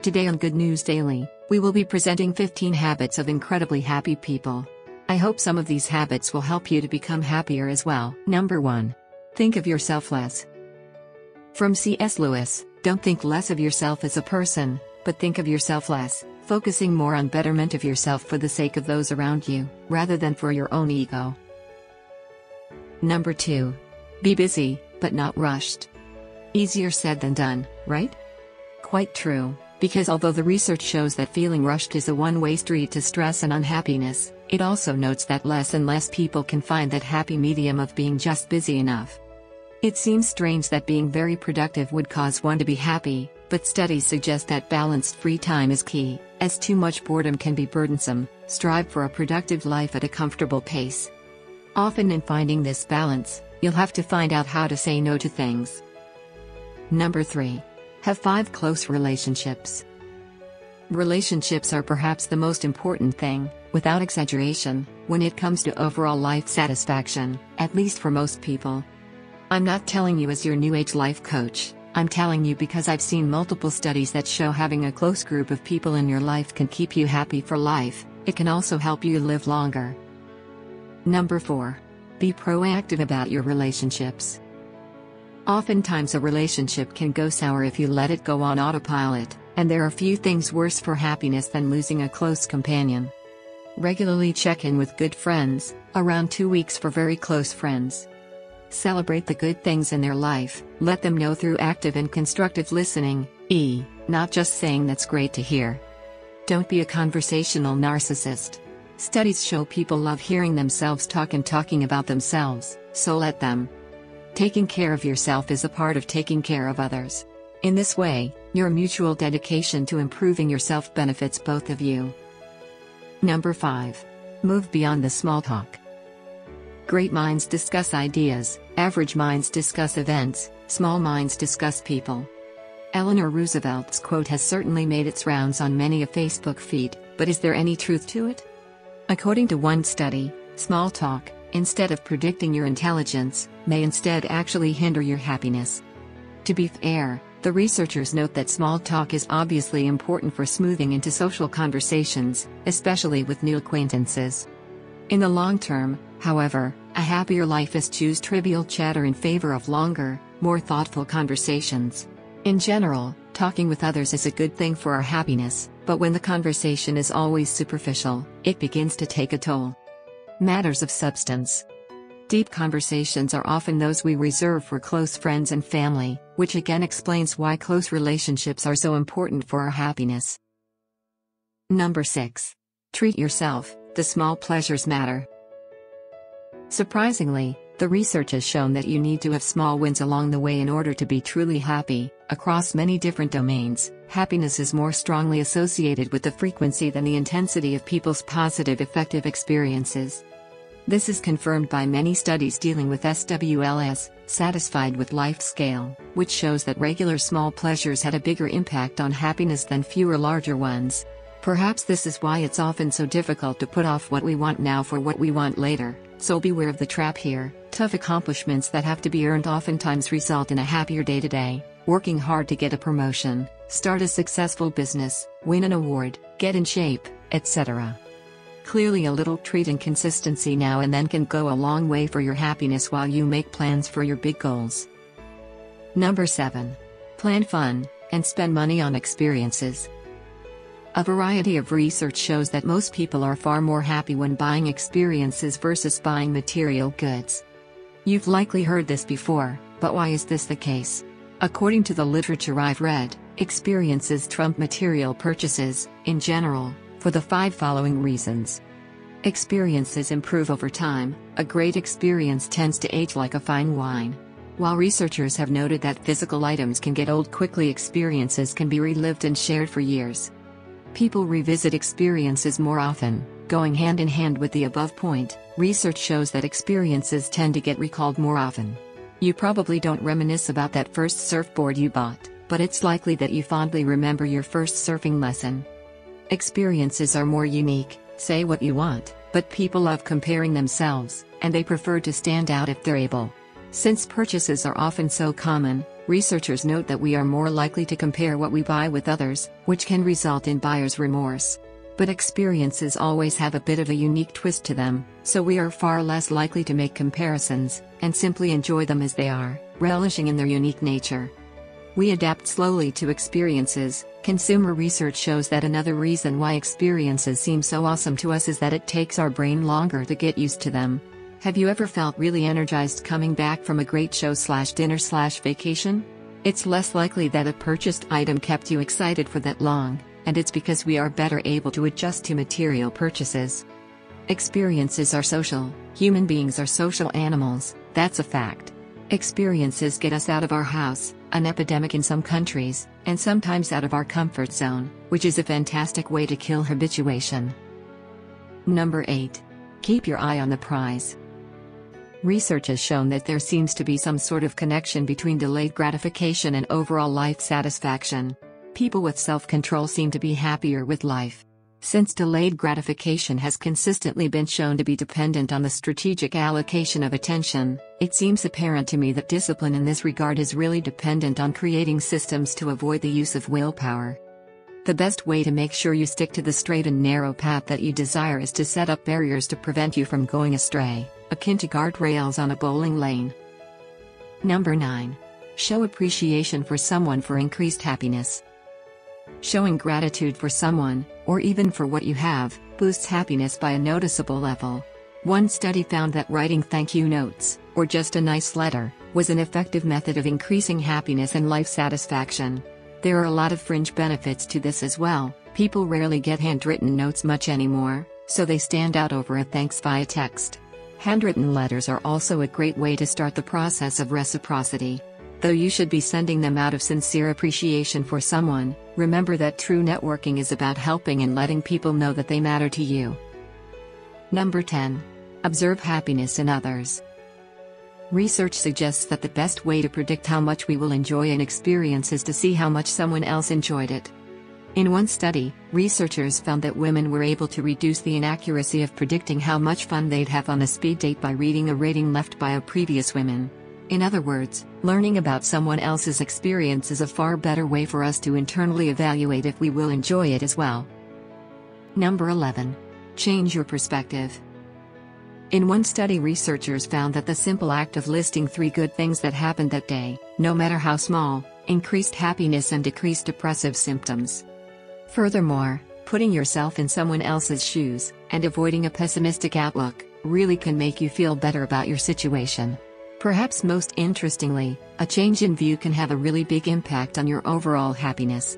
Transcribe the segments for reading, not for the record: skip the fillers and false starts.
Today on Good News Daily, we will be presenting 15 habits of incredibly happy people. I hope some of these habits will help you to become happier as well. Number 1. Think of yourself less. From C.S. Lewis, don't think less of yourself as a person, but think of yourself less, focusing more on betterment of yourself for the sake of those around you, rather than for your own ego. Number 2. Be busy, but not rushed. Easier said than done, right? Quite true, because although the research shows that feeling rushed is a one-way street to stress and unhappiness, it also notes that less and less people can find that happy medium of being just busy enough. It seems strange that being very productive would cause one to be happy, but studies suggest that balanced free time is key, as too much boredom can be burdensome. Strive for a productive life at a comfortable pace. Often in finding this balance, you'll have to find out how to say no to things. Number 3. Have 5 close relationships. Relationships are perhaps the most important thing, without exaggeration, when it comes to overall life satisfaction, at least for most people. I'm not telling you as your new age life coach, I'm telling you because I've seen multiple studies that show having a close group of people in your life can keep you happy for life. It can also help you live longer. Number 4. Be proactive about your relationships. Oftentimes a relationship can go sour if you let it go on autopilot, and there are few things worse for happiness than losing a close companion. Regularly check in with good friends, around 2 weeks for very close friends. Celebrate the good things in their life, let them know through active and constructive listening, not just saying that's great to hear. Don't be a conversational narcissist. Studies show people love hearing themselves talk and talking about themselves, so let them. Taking care of yourself is a part of taking care of others. In this way, your mutual dedication to improving yourself benefits both of you. Number 5. Move beyond the small talk. Great minds discuss ideas, average minds discuss events, small minds discuss people. Eleanor Roosevelt's quote has certainly made its rounds on many a Facebook feed, but is there any truth to it? According to one study, small talk, instead of predicting your intelligence, may instead actually hinder your happiness. To be fair, the researchers note that small talk is obviously important for smoothing into social conversations, especially with new acquaintances. In the long term, however, a happier life is choose trivial chatter in favor of longer, more thoughtful conversations. In general, talking with others is a good thing for our happiness, but when the conversation is always superficial, it begins to take a toll. Matters of substance. Deep conversations are often those we reserve for close friends and family, which again explains why close relationships are so important for our happiness. Number 6. Treat yourself, the small pleasures matter. Surprisingly, the research has shown that you need to have small wins along the way in order to be truly happy. Across many different domains, happiness is more strongly associated with the frequency than the intensity of people's positive affective experiences. This is confirmed by many studies dealing with SWLS, Satisfied with Life scale, which shows that regular small pleasures had a bigger impact on happiness than fewer larger ones. Perhaps this is why it's often so difficult to put off what we want now for what we want later, so beware of the trap here. Tough accomplishments that have to be earned oftentimes result in a happier day-to-day. Working hard to get a promotion, start a successful business, win an award, get in shape, etc. Clearly a little treat and consistency now and then can go a long way for your happiness while you make plans for your big goals. Number 7. Plan fun, and spend money on experiences. A variety of research shows that most people are far more happy when buying experiences versus buying material goods. You've likely heard this before, but why is this the case? According to the literature I've read, experiences trump material purchases, in general, for the 5 following reasons. Experiences improve over time. A great experience tends to age like a fine wine. While researchers have noted that physical items can get old quickly, experiences can be relived and shared for years. People revisit experiences more often. Going hand in hand with the above point, research shows that experiences tend to get recalled more often. You probably don't reminisce about that first surfboard you bought, but it's likely that you fondly remember your first surfing lesson. Experiences are more unique. Say what you want, but people love comparing themselves, and they prefer to stand out if they're able. Since purchases are often so common, Researchers note that we are more likely to compare what we buy with others, which can result in buyer's remorse. But experiences always have a bit of a unique twist to them, so we are far less likely to make comparisons, and simply enjoy them as they are, relishing in their unique nature. We adapt slowly to experiences. Consumer research shows that another reason why experiences seem so awesome to us is that it takes our brain longer to get used to them. Have you ever felt really energized coming back from a great show/dinner/vacation? It's less likely that a purchased item kept you excited for that long, and it's because we are better able to adjust to material purchases. Experiences are social. Human beings are social animals, that's a fact. Experiences get us out of our house, an epidemic in some countries, and sometimes out of our comfort zone, which is a fantastic way to kill habituation. Number 8. Keep your eye on the prize. Research has shown that there seems to be some sort of connection between delayed gratification and overall life satisfaction. People with self-control seem to be happier with life. Since delayed gratification has consistently been shown to be dependent on the strategic allocation of attention, it seems apparent to me that discipline in this regard is really dependent on creating systems to avoid the use of willpower. The best way to make sure you stick to the straight and narrow path that you desire is to set up barriers to prevent you from going astray, akin to guardrails on a bowling lane. Number 9. Show appreciation for someone for increased happiness. Showing gratitude for someone, or even for what you have, boosts happiness by a noticeable level. One study found that writing thank you notes, or just a nice letter, was an effective method of increasing happiness and life satisfaction. There are a lot of fringe benefits to this as well. People rarely get handwritten notes much anymore, so they stand out over a thanks via text. Handwritten letters are also a great way to start the process of reciprocity. Though you should be sending them out of sincere appreciation for someone, remember that true networking is about helping and letting people know that they matter to you. Number 10. Observe happiness in others. Research suggests that the best way to predict how much we will enjoy an experience is to see how much someone else enjoyed it. In one study, researchers found that women were able to reduce the inaccuracy of predicting how much fun they'd have on a speed date by reading a rating left by a previous woman. In other words, learning about someone else's experience is a far better way for us to internally evaluate if we will enjoy it as well. Number 11. Change your perspective. In one study, researchers found that the simple act of listing 3 good things that happened that day, no matter how small, increased happiness and decreased depressive symptoms. Furthermore, putting yourself in someone else's shoes, and avoiding a pessimistic outlook, really can make you feel better about your situation. Perhaps most interestingly, a change in view can have a really big impact on your overall happiness.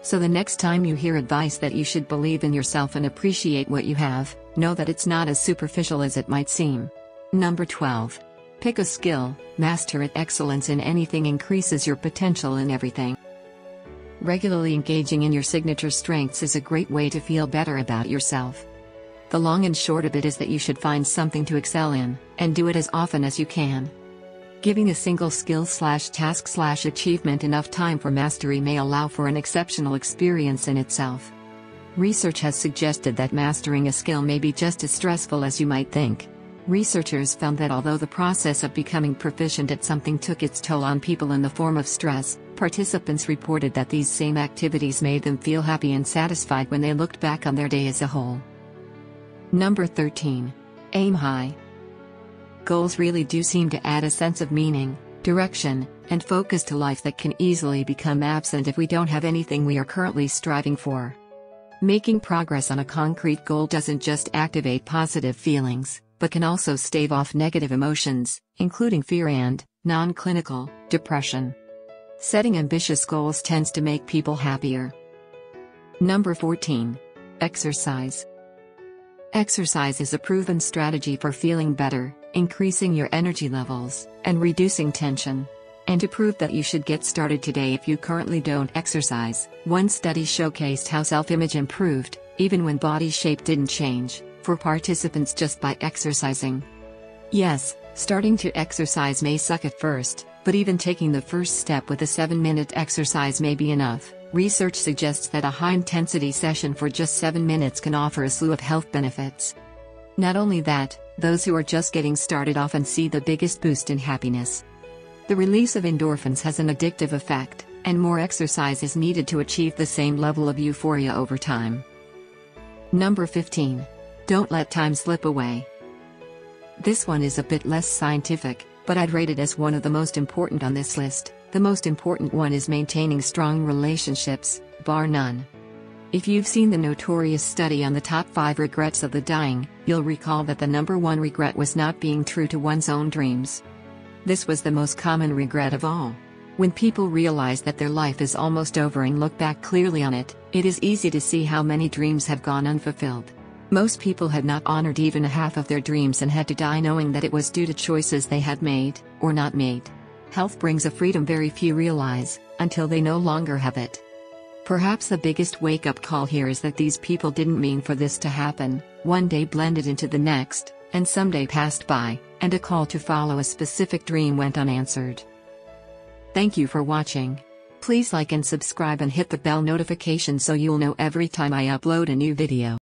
So the next time you hear advice that you should believe in yourself and appreciate what you have, know that it's not as superficial as it might seem. Number 12. Pick a skill, master it. Excellence in anything increases your potential in everything. Regularly engaging in your signature strengths is a great way to feel better about yourself. The long and short of it is that you should find something to excel in, and do it as often as you can. Giving a single skill/task/achievement enough time for mastery may allow for an exceptional experience in itself. Research has suggested that mastering a skill may be just as stressful as you might think. Researchers found that although the process of becoming proficient at something took its toll on people in the form of stress, participants reported that these same activities made them feel happy and satisfied when they looked back on their day as a whole. Number 13. Aim high. Goals really do seem to add a sense of meaning, direction, and focus to life that can easily become absent if we don't have anything we are currently striving for. Making progress on a concrete goal doesn't just activate positive feelings, but can also stave off negative emotions, including fear and, non-clinical, depression. Setting ambitious goals tends to make people happier. Number 14. Exercise. Exercise is a proven strategy for feeling better, increasing your energy levels, and reducing tension. And to prove that you should get started today if you currently don't exercise, one study showcased how self-image improved, even when body shape didn't change, for participants just by exercising. Yes, starting to exercise may suck at first, but even taking the first step with a 7-minute exercise may be enough. Research suggests that a high-intensity session for just 7 minutes can offer a slew of health benefits. Not only that, those who are just getting started often see the biggest boost in happiness. The release of endorphins has an addictive effect, and more exercise is needed to achieve the same level of euphoria over time. Number 15. Don't let time slip away. This one is a bit less scientific, but I'd rate it as one of the most important on this list. The most important one is maintaining strong relationships, bar none. If you've seen the notorious study on the top 5 regrets of the dying, you'll recall that the number 1 regret was not being true to one's own dreams. This was the most common regret of all. When people realize that their life is almost over and look back clearly on it, it is easy to see how many dreams have gone unfulfilled. Most people had not honored even a half of their dreams and had to die knowing that it was due to choices they had made, or not made. Health brings a freedom very few realize, until they no longer have it. Perhaps the biggest wake-up call here is that these people didn't mean for this to happen. One day blended into the next, and someday passed by, and a call to follow a specific dream went unanswered. Thank you for watching. Please like and subscribe and hit the bell notification so you'll know every time I upload a new video.